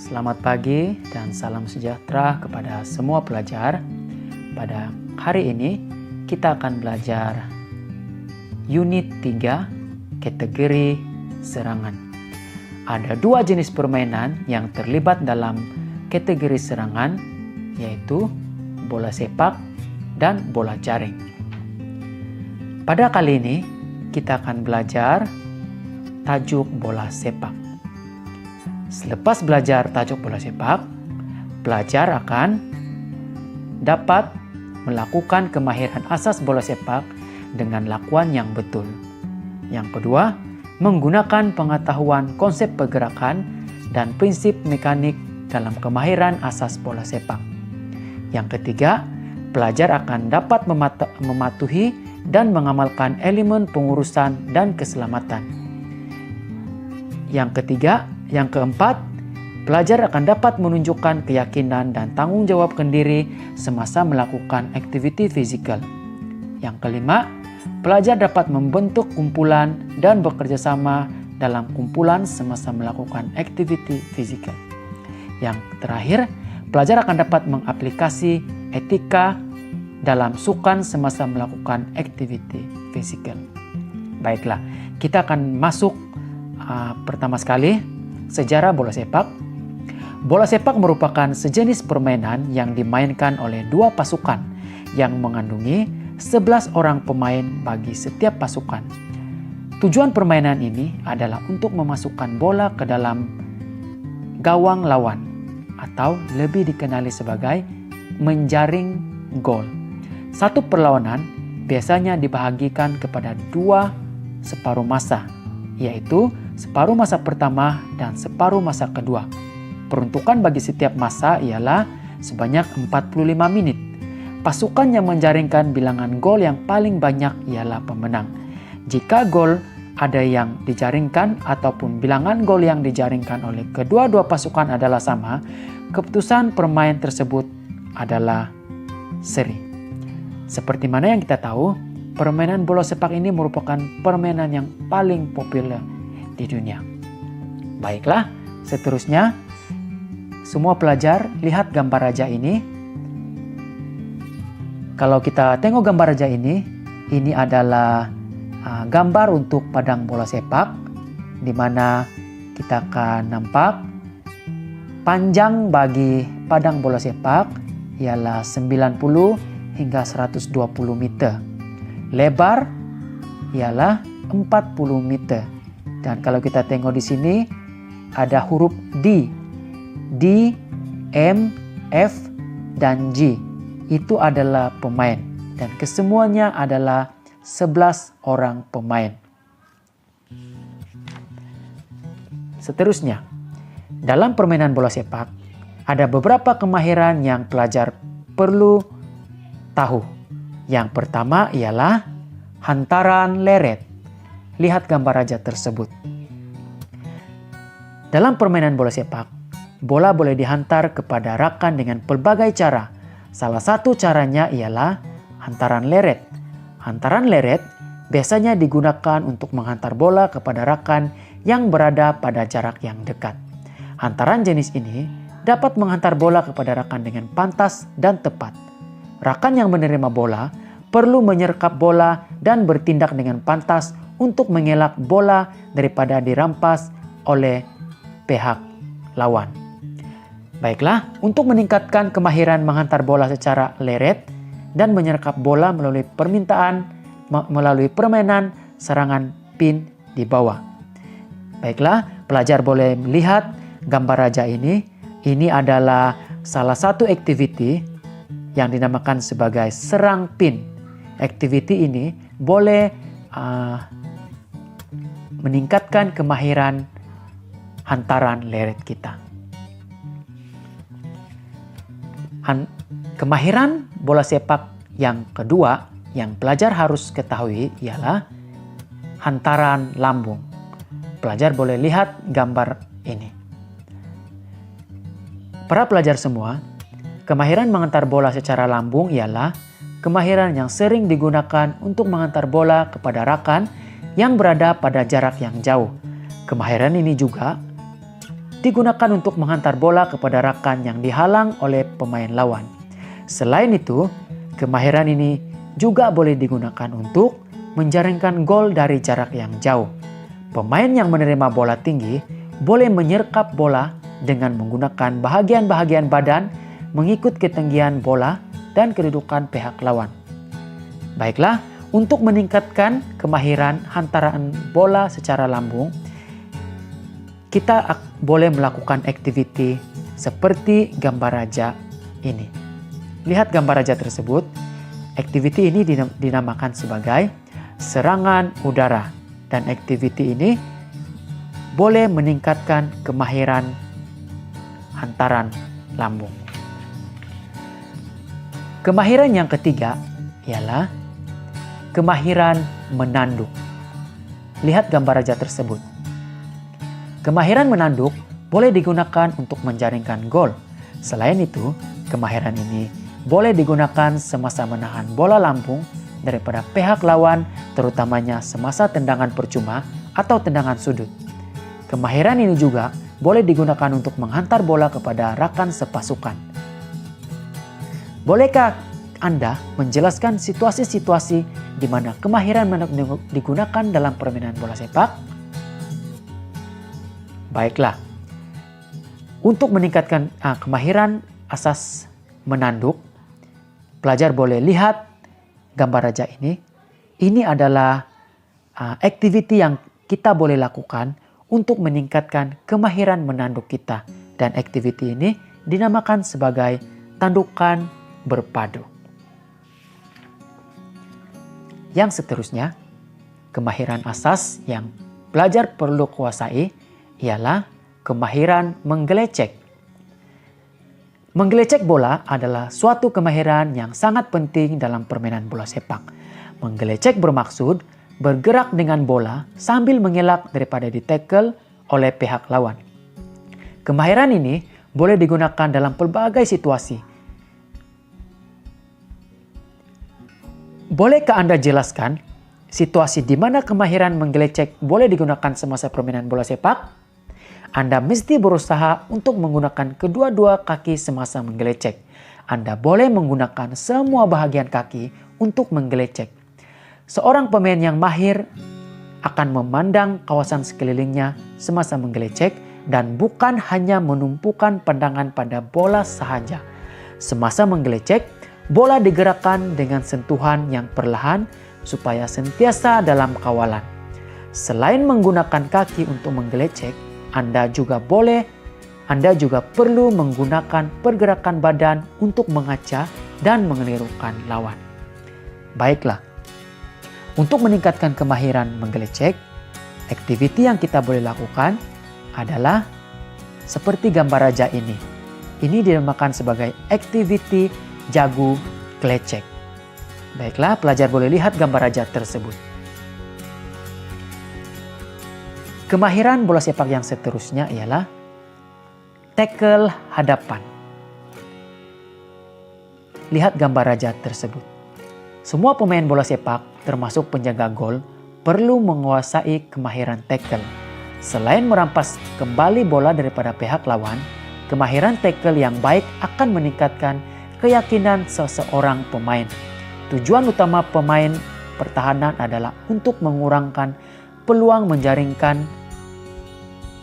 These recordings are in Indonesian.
Selamat pagi dan salam sejahtera kepada semua pelajar. Pada hari ini kita akan belajar unit 3 kategori serangan. Ada dua jenis permainan yang terlibat dalam kategori serangan, yaitu bola sepak dan bola jaring. Pada kali ini kita akan belajar tajuk bola sepak. Selepas belajar tajuk bola sepak, pelajar akan dapat melakukan kemahiran asas bola sepak dengan lakuan yang betul. Yang kedua, menggunakan pengetahuan konsep pergerakan dan prinsip mekanik dalam kemahiran asas bola sepak. Yang ketiga, pelajar akan dapat mematuhi dan mengamalkan elemen pengurusan dan keselamatan. Yang keempat, pelajar akan dapat menunjukkan keyakinan dan tanggung jawab diri semasa melakukan aktiviti fisikal. Yang kelima, pelajar dapat membentuk kumpulan dan bekerja sama dalam kumpulan semasa melakukan aktiviti fisikal. Yang terakhir, pelajar akan dapat mengaplikasi etika dalam sukan semasa melakukan aktiviti fisikal. Baiklah, kita akan masuk pertama sekali. Sejarah bola sepak. Bola sepak merupakan sejenis permainan yang dimainkan oleh dua pasukan yang mengandungi 11 orang pemain bagi setiap pasukan. Tujuan permainan ini adalah untuk memasukkan bola ke dalam gawang lawan atau lebih dikenali sebagai menjaring gol. Satu perlawanan biasanya dibahagikan kepada dua separuh masa, yaitu separuh masa pertama dan separuh masa kedua. Peruntukan bagi setiap masa ialah sebanyak 45 menit. Pasukan yang menjaringkan bilangan gol yang paling banyak ialah pemenang. Jika gol ada yang dijaringkan ataupun bilangan gol yang dijaringkan oleh kedua-dua pasukan adalah sama, keputusan permain tersebut adalah seri. Seperti mana yang kita tahu, permainan bola sepak ini merupakan permainan yang paling populer di dunia. Baiklah, seterusnya semua pelajar lihat gambar raja ini. Kalau kita tengok gambar raja ini adalah gambar untuk padang bola sepak, di mana kita akan nampak panjang bagi padang bola sepak ialah 90 hingga 120 meter. Lebar ialah 40 meter. Dan kalau kita tengok di sini ada huruf D, M, F, dan G. Itu adalah pemain dan kesemuanya adalah 11 orang pemain. Seterusnya, dalam permainan bola sepak ada beberapa kemahiran yang pelajar perlu tahu. Yang pertama ialah hantaran leret. Lihat gambar raja tersebut. Dalam permainan bola sepak, bola boleh dihantar kepada rakan dengan pelbagai cara. Salah satu caranya ialah hantaran leret. Hantaran leret biasanya digunakan untuk menghantar bola kepada rakan yang berada pada jarak yang dekat. Hantaran jenis ini dapat menghantar bola kepada rakan dengan pantas dan tepat. Rakan yang menerima bola perlu menyerkap bola dan bertindak dengan pantas untuk mengelak bola daripada dirampas oleh pihak lawan. Baiklah, untuk meningkatkan kemahiran menghantar bola secara leret dan menyerkap bola melalui permainan serangan pin di bawah. Baiklah, pelajar boleh melihat gambar raja ini. Ini adalah salah satu aktiviti yang dinamakan sebagai serang pin. Aktiviti ini boleh meningkatkan kemahiran hantaran leret kita. Kemahiran bola sepak yang kedua yang pelajar harus ketahui ialah hantaran lambung. Pelajar boleh lihat gambar ini. Para pelajar semua, kemahiran menghantar bola secara lambung ialah kemahiran yang sering digunakan untuk menghantar bola kepada rakan yang berada pada jarak yang jauh. Kemahiran ini juga digunakan untuk menghantar bola kepada rekan yang dihalang oleh pemain lawan. Selain itu, kemahiran ini juga boleh digunakan untuk menjaringkan gol dari jarak yang jauh. Pemain yang menerima bola tinggi boleh menyerkap bola dengan menggunakan bahagian-bahagian badan mengikut ketinggian bola dan kedudukan pihak lawan. Baiklah, untuk meningkatkan kemahiran hantaran bola secara lambung, kita boleh melakukan aktiviti seperti gambar raja ini. Lihat gambar raja tersebut. Aktiviti ini dinamakan sebagai serangan udara. Dan aktiviti ini boleh meningkatkan kemahiran hantaran lambung. Kemahiran yang ketiga ialah kemahiran menanduk. Lihat gambar raja tersebut. Kemahiran menanduk boleh digunakan untuk menjaringkan gol. Selain itu, kemahiran ini boleh digunakan semasa menahan bola lambung daripada pihak lawan, terutamanya semasa tendangan percuma atau tendangan sudut. Kemahiran ini juga boleh digunakan untuk menghantar bola kepada rekan sepasukan. Bolehkah Anda menjelaskan situasi-situasi di mana kemahiran menanduk digunakan dalam permainan bola sepak? Baiklah, untuk meningkatkan kemahiran asas menanduk, pelajar boleh lihat gambar raja ini. Ini adalah aktiviti yang kita boleh lakukan untuk meningkatkan kemahiran menanduk kita. Dan aktiviti ini dinamakan sebagai tandukan berpadu. Yang seterusnya, kemahiran asas yang pelajar perlu kuasai ialah kemahiran menggelecek. Menggelecek bola adalah suatu kemahiran yang sangat penting dalam permainan bola sepak. Menggelecek bermaksud bergerak dengan bola sambil mengelak daripada ditackle oleh pihak lawan. Kemahiran ini boleh digunakan dalam pelbagai situasi. Bolehkah Anda jelaskan situasi di mana kemahiran menggelecek boleh digunakan semasa permainan bola sepak? Anda mesti berusaha untuk menggunakan kedua-dua kaki semasa menggelecek. Anda boleh menggunakan semua bahagian kaki untuk menggelecek. Seorang pemain yang mahir akan memandang kawasan sekelilingnya semasa menggelecek dan bukan hanya menumpukan pandangan pada bola sahaja. Semasa menggelecek, bola digerakkan dengan sentuhan yang perlahan supaya sentiasa dalam kawalan. Selain menggunakan kaki untuk menggelecek, Anda juga perlu menggunakan pergerakan badan untuk mengaca dan mengelirukan lawan. Baiklah, untuk meningkatkan kemahiran menggelecek, aktiviti yang kita boleh lakukan adalah seperti gambar raja ini. Ini dinamakan sebagai aktiviti jagu gelecek. Baiklah, pelajar boleh lihat gambar raja tersebut. Kemahiran bola sepak yang seterusnya ialah tackle hadapan. Lihat gambar raja tersebut. Semua pemain bola sepak, termasuk penjaga gol, perlu menguasai kemahiran tackle. Selain merampas kembali bola daripada pihak lawan, kemahiran tackle yang baik akan meningkatkan keyakinan seseorang pemain. Tujuan utama pemain pertahanan adalah untuk mengurangkan peluang menjaringkan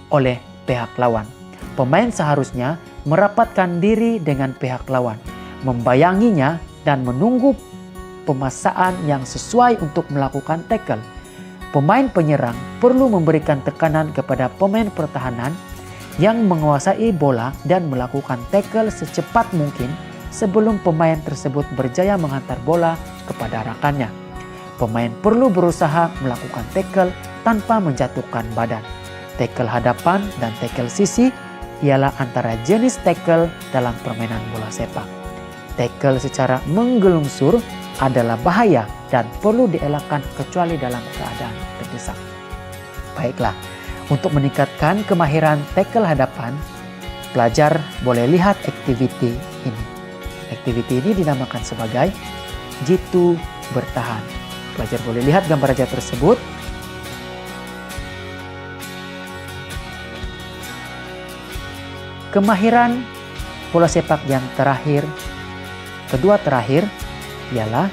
oleh pihak lawan. Pemain seharusnya merapatkan diri dengan pihak lawan, membayanginya dan menunggu pemasaan yang sesuai untuk melakukan tackle. Pemain penyerang perlu memberikan tekanan kepada pemain pertahanan yang menguasai bola dan melakukan tackle secepat mungkin sebelum pemain tersebut berjaya menghantar bola kepada rekannya. Pemain perlu berusaha melakukan tackle tanpa menjatuhkan badan. Tackle hadapan dan tackle sisi ialah antara jenis tackle dalam permainan bola sepak. Tackle secara menggelungsur adalah bahaya dan perlu dielakkan kecuali dalam keadaan terdesak. Baiklah, untuk meningkatkan kemahiran tackle hadapan, pelajar boleh lihat aktiviti ini. Aktiviti ini dinamakan sebagai jitu bertahan. Pelajar boleh lihat gambar raja tersebut. Kemahiran bola sepak yang kedua terakhir ialah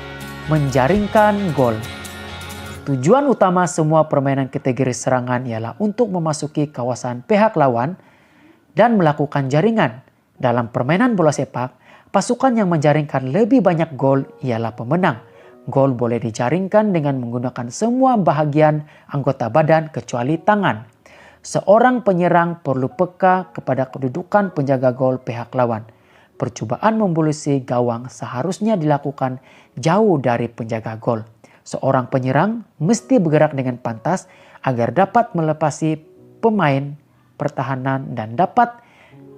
menjaringkan gol. Tujuan utama semua permainan kategori serangan ialah untuk memasuki kawasan pihak lawan dan melakukan jaringan. Dalam permainan bola sepak, pasukan yang menjaringkan lebih banyak gol ialah pemenang. Gol boleh dijaringkan dengan menggunakan semua bahagian anggota badan kecuali tangan. Seorang penyerang perlu peka kepada kedudukan penjaga gol pihak lawan. Percobaan membulusi gawang seharusnya dilakukan jauh dari penjaga gol. Seorang penyerang mesti bergerak dengan pantas agar dapat melepasi pemain pertahanan dan dapat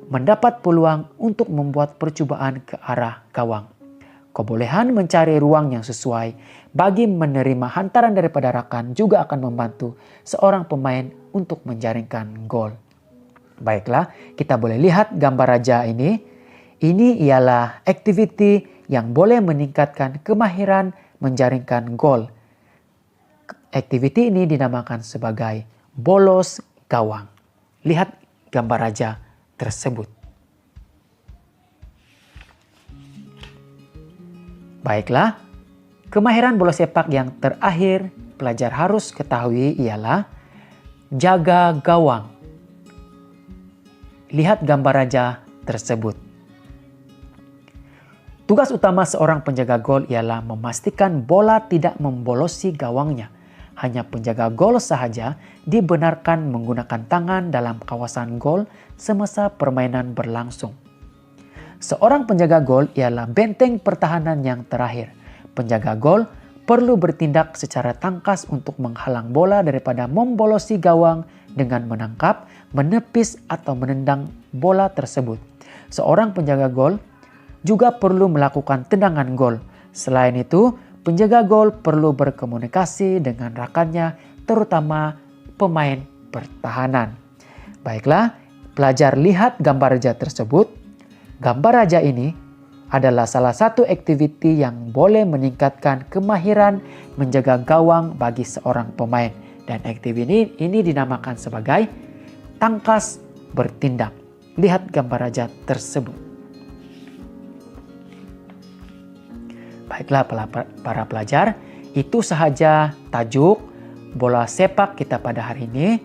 mendapat peluang untuk membuat percobaan ke arah gawang. Kebolehan mencari ruang yang sesuai bagi menerima hantaran daripada rakan juga akan membantu seorang pemain untuk menjaringkan gol. Baiklah, kita boleh lihat gambar raja ini. Ini ialah activity yang boleh meningkatkan kemahiran menjaringkan gol. Activity ini dinamakan sebagai bolos gawang. Lihat gambar raja tersebut. Baiklah, kemahiran bola sepak yang terakhir pelajar harus ketahui ialah jaga gawang. Lihat gambar raja tersebut. Tugas utama seorang penjaga gol ialah memastikan bola tidak membolosi gawangnya. Hanya penjaga gol sahaja dibenarkan menggunakan tangan dalam kawasan gol semasa permainan berlangsung. Seorang penjaga gol ialah benteng pertahanan yang terakhir. Penjaga gol perlu bertindak secara tangkas untuk menghalang bola daripada membolosi gawang dengan menangkap, menepis atau menendang bola tersebut. Seorang penjaga gol juga perlu melakukan tendangan gol. Selain itu, penjaga gol perlu berkomunikasi dengan rakannya, terutama pemain pertahanan. Baiklah, pelajar lihat gambar raja tersebut. Gambar raja ini adalah salah satu aktiviti yang boleh meningkatkan kemahiran menjaga gawang bagi seorang pemain. Dan aktiviti ini dinamakan sebagai tangkas bertindak. Lihat gambar raja tersebut. Baiklah para pelajar, itu sahaja tajuk bola sepak kita pada hari ini.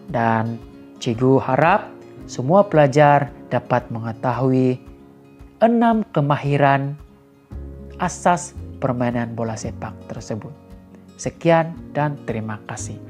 Dan cikgu harap semua pelajar dapat mengetahui 6 kemahiran asas permainan bola sepak tersebut. Sekian dan terima kasih.